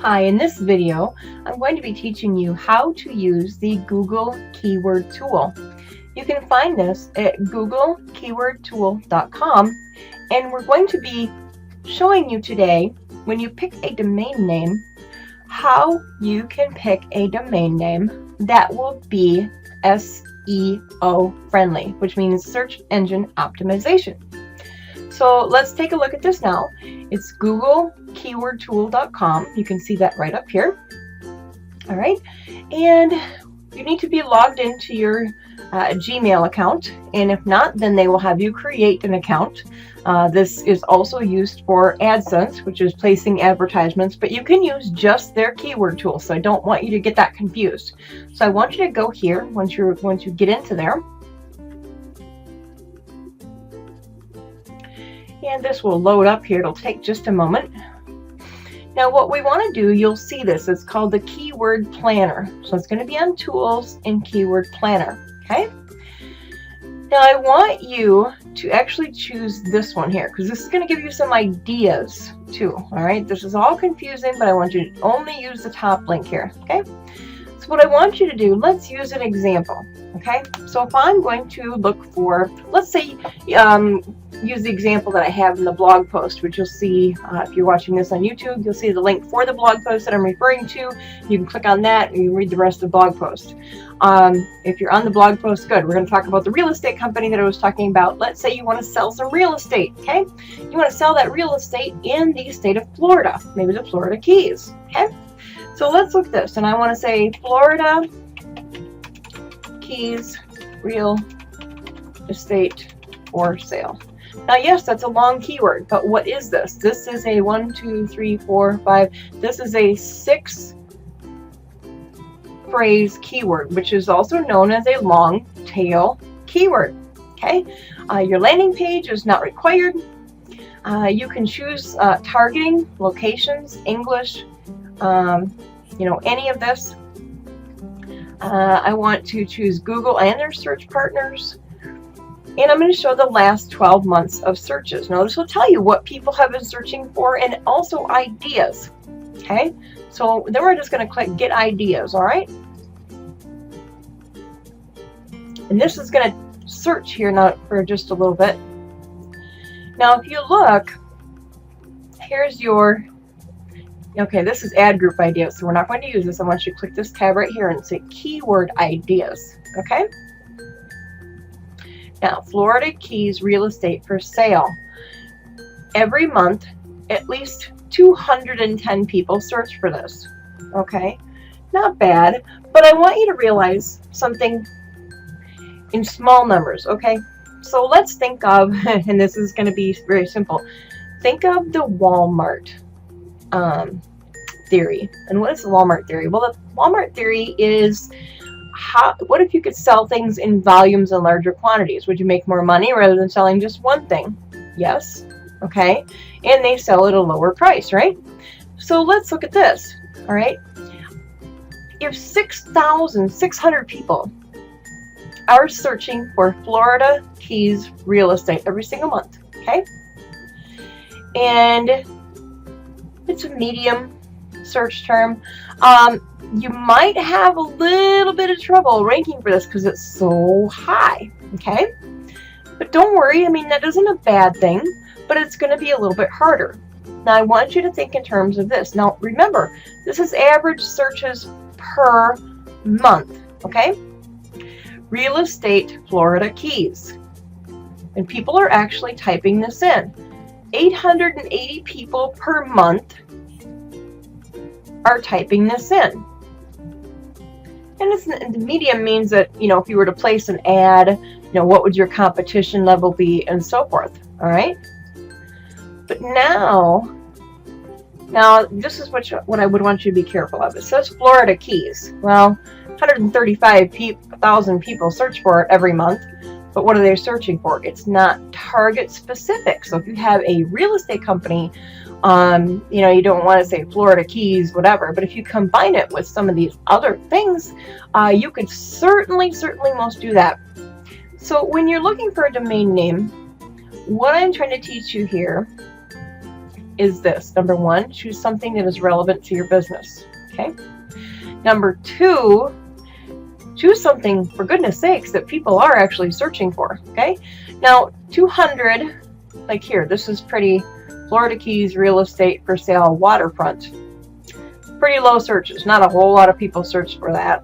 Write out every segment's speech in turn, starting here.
Hi, in this video, I'm going to be teaching you how to use the Google Keyword Tool. You can find this at googlekeywordtool.com, and we're going to be showing you today, when you pick a domain name, how you can pick a domain name that will be SEO friendly, which means search engine optimization. So let's take a look at this now. It's googlekeywordtool.com. You can see that right up here. All right, and you need to be logged into your Gmail account, and if not, then they will have you create an account. This is also used for AdSense, which is placing advertisements, but you can use just their keyword tool, so I don't want you to get that confused. So I want you to go here once you get into there. And this will load up here. It'll take just a moment. Now what we want to do, you'll see this, it's called the Keyword Planner. So it's going to be on Tools and Keyword Planner. Okay. Now I want you to actually choose this one here, because this is going to give you some ideas too. All right. This is all confusing, but I want you to only use the top link here. Okay. So what I want you to do, let's use an example. Okay. So if I'm going to look for, let's say, use the example that I have in the blog post, which you'll see if you're watching this on YouTube, you'll see the link for the blog post that I'm referring to. You can click on that and you read the rest of the blog post. If you're on the blog post, good. We're going to talk about the real estate company that I was talking about. Let's say you want to sell some real estate, okay? You want to sell that real estate in the state of Florida, maybe the Florida Keys, okay? So let's look at this, and I want to say Florida Keys real estate for sale. Now, yes, that's a long keyword, but what is this? This is a 1, 2, 3, 4, 5. This is a 6-phrase keyword, which is also known as a long tail keyword. Okay, your landing page is not required. You can choose targeting, locations, English, any of this. I want to choose Google and their search partners. And I'm going to show the last 12 months of searches. Now, this will tell you what people have been searching for and also ideas. Okay, so then we're just going to click Get Ideas, all right? And this is going to search here now for just a little bit. Now, if you look, here's your, okay, this is ad group ideas, so we're not going to use this. I want you to click this tab right here and say Keyword Ideas, okay? Now, Florida Keys real estate for sale. Every month, at least 210 people search for this. Okay, not bad, but I want you to realize something in small numbers. Okay, so let's think of, and this is going to be very simple. Think of the Walmart theory. And what is the Walmart theory? Well, the Walmart theory is, what if you could sell things in volumes and larger quantities? Would you make more money rather than selling just one thing? Yes. Okay. And they sell at a lower price, right? So let's look at this. All right. If 6,600 people are searching for Florida Keys real estate every single month, okay? And it's a medium search term. You might have a little bit of trouble ranking for this because it's so high, okay? But don't worry, I mean, that isn't a bad thing, but it's going to be a little bit harder. Now, I want you to think in terms of this. Now, remember, this is average searches per month, okay? Real estate Florida Keys. And people are actually typing this in. 880 people per month are typing this in. And the medium means that, if you were to place an ad, what would your competition level be and so forth, all right? But now this is what I would want you to be careful of. It says Florida Keys. Well, 135,000 people search for it every month, but what are they searching for? It's not target specific. So if you have a real estate company, you don't want to say Florida Keys, whatever, but if you combine it with some of these other things, you could certainly most do that. So when you're looking for a domain name, what I'm trying to teach you here is this. Number one, choose something that is relevant to your business. Okay. Number two, choose something, for goodness sakes, that people are actually searching for. Okay. Now, 200, like here, this is pretty. Florida Keys real estate for sale waterfront. Pretty low searches. Not a whole lot of people search for that.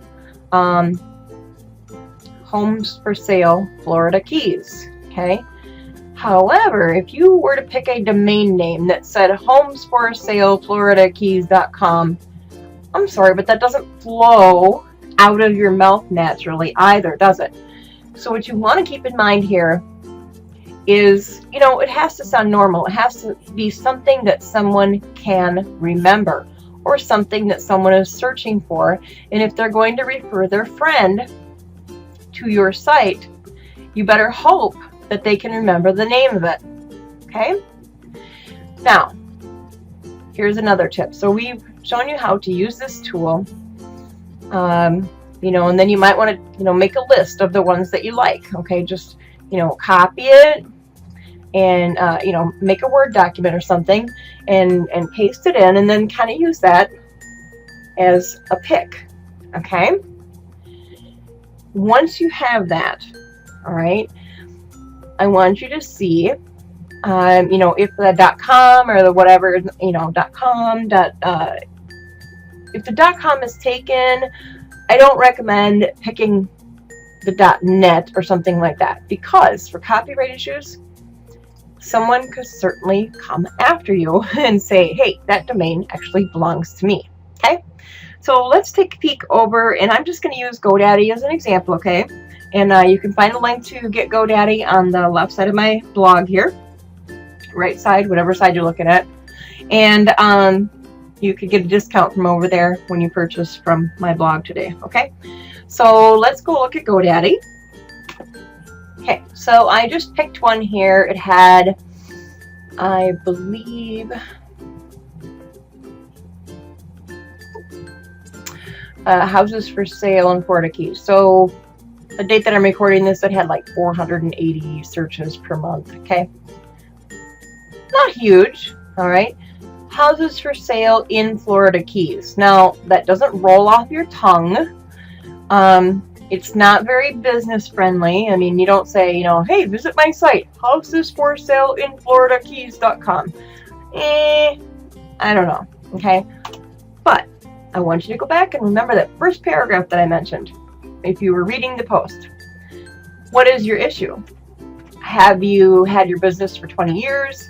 Homes for sale, Florida Keys. Okay. However, if you were to pick a domain name that said homesforsalefloridakeys.com, I'm sorry, but that doesn't flow out of your mouth naturally either, does it? So what you want to keep in mind here is, it has to sound normal. It has to be something that someone can remember or something that someone is searching for. And if they're going to refer their friend to your site, you better hope that they can remember the name of it. Okay? Now, here's another tip. So we've shown you how to use this tool. And then you might want to, make a list of the ones that you like. Okay? Just, copy it and, make a Word document or something and paste it in, and then kind of use that as a pick. Okay? Once you have that, all right, I want you to see, if the .com or the whatever, .com, if the .com is taken, I don't recommend picking the .net or something like that, because for copyright issues, someone could certainly come after you and say, hey, that domain actually belongs to me. Okay? So let's take a peek over, and I'm just going to use GoDaddy as an example, okay? And you can find a link to get GoDaddy on the left side of my blog here. Right side, whatever side you're looking at. And you could get a discount from over there when you purchase from my blog today, okay? So let's go look at GoDaddy. Okay, so I just picked one here. It had, I believe, houses for sale in Florida Keys. So the date that I'm recording this, it had like 480 searches per month. Okay, not huge. All right, houses for sale in Florida Keys. Now that doesn't roll off your tongue. It's not very business friendly. I mean, you don't say, hey, visit my site, houses for sale in floridakeys.com. I don't know. Okay, but I want you to go back and remember that first paragraph that I mentioned. If you were reading the post, what is your issue? Have you had your business for 20 years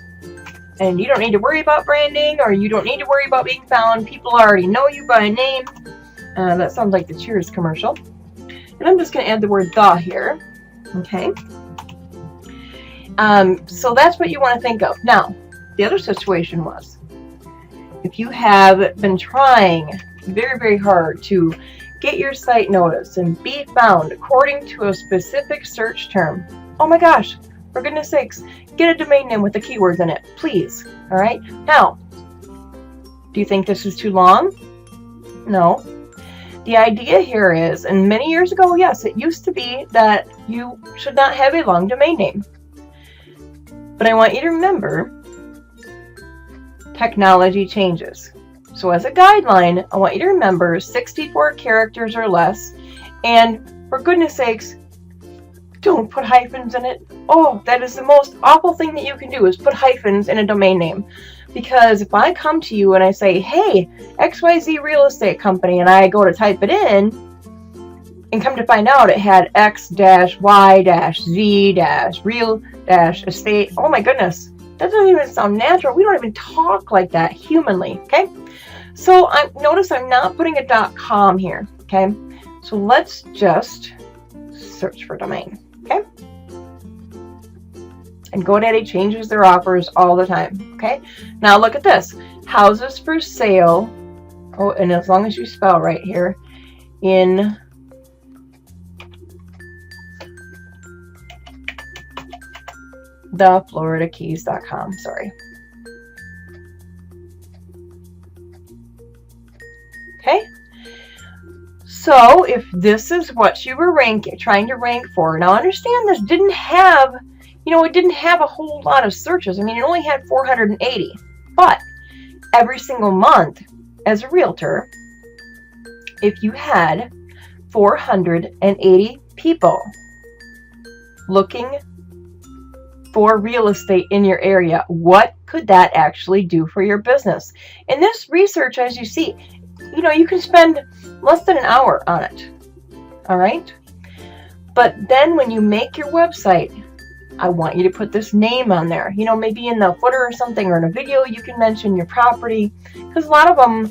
and you don't need to worry about branding, or you don't need to worry about being found? People already know you by name. That sounds like the Cheers commercial. And I'm just going to add the word "the" here. Okay. So that's what you want to think of. Now, the other situation was, if you have been trying very, very hard to get your site noticed and be found according to a specific search term, oh my gosh, for goodness sakes, get a domain name with the keywords in it, please. All right. Now, do you think this is too long? No. The idea here is, and many years ago, yes, it used to be that you should not have a long domain name. But I want you to remember, technology changes. So as a guideline, I want you to remember 64 characters or less, and for goodness sakes, don't put hyphens in it. Oh, that is the most awful thing that you can do, is put hyphens in a domain name. Because if I come to you and I say, hey, XYZ real estate company, and I go to type it in, and come to find out it had X-Y-Z-real-estate, oh my goodness, that doesn't even sound natural. We don't even talk like that humanly, okay? So notice I'm not putting a .com here, okay? So let's just search for domain, okay? And GoDaddy changes their offers all the time, okay? Now look at this. Houses for sale, oh, and as long as you spell right here, in thefloridakeys.com, sorry. Okay? So if this is what you were trying to rank for, now understand this didn't have, it didn't have a whole lot of searches. I mean, it only had 480. But every single month as a realtor, if you had 480 people looking for real estate in your area, what could that actually do for your business? In this research, as you see, you can spend less than an hour on it. All right. But then when you make your website, I want you to put this name on there. Maybe in the footer or something, or in a video, you can mention your property, because a lot of them,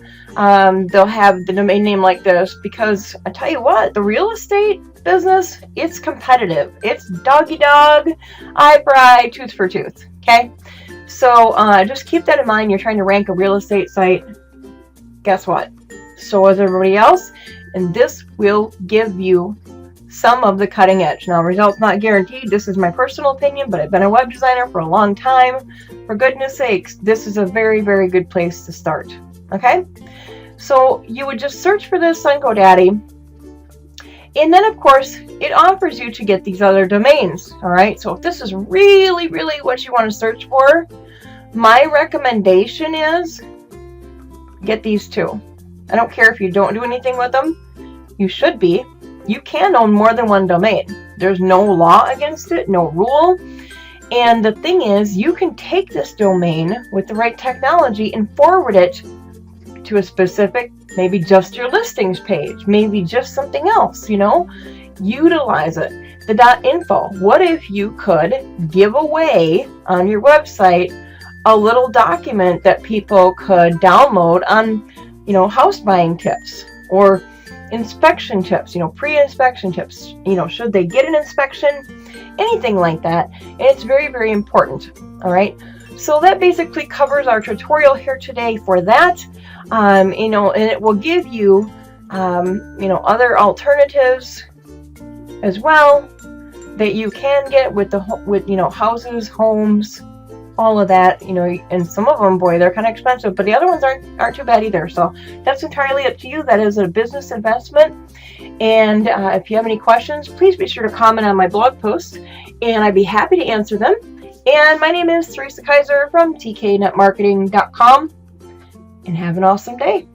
they'll have the domain name like this, because I tell you what, the real estate business, it's competitive. It's dog eat dog, eye for eye, tooth for tooth. Okay. So just keep that in mind. You're trying to rank a real estate site. Guess what? So is everybody else. And this will give you some of the cutting edge. Now, results not guaranteed. This is my personal opinion, but I've been a web designer for a long time. For goodness sakes, this is a very, very good place to start. Okay? So you would just search for this on GoDaddy. And then, of course, it offers you to get these other domains. All right? So if this is really, really what you want to search for, my recommendation is get these two. I don't care if you don't do anything with them. You should be. You can own more than one domain. There's no law against it, no rule. And the thing is, you can take this domain with the right technology and forward it to a specific, maybe just your listings page, maybe just something else, utilize it. The .info. What if you could give away on your website a little document that people could download on, house buying tips, or inspection tips, pre-inspection tips, should they get an inspection, anything like that. And it's very, very important. All right. So that basically covers our tutorial here today for that. And it will give you, other alternatives as well that you can get with houses, homes, all of that, and some of them, boy, they're kind of expensive, but the other ones aren't too bad either. So that's entirely up to you. That is a business investment. And if you have any questions, please be sure to comment on my blog post, and I'd be happy to answer them. And my name is Theresa Kaiser from tknetmarketing.com, and have an awesome day.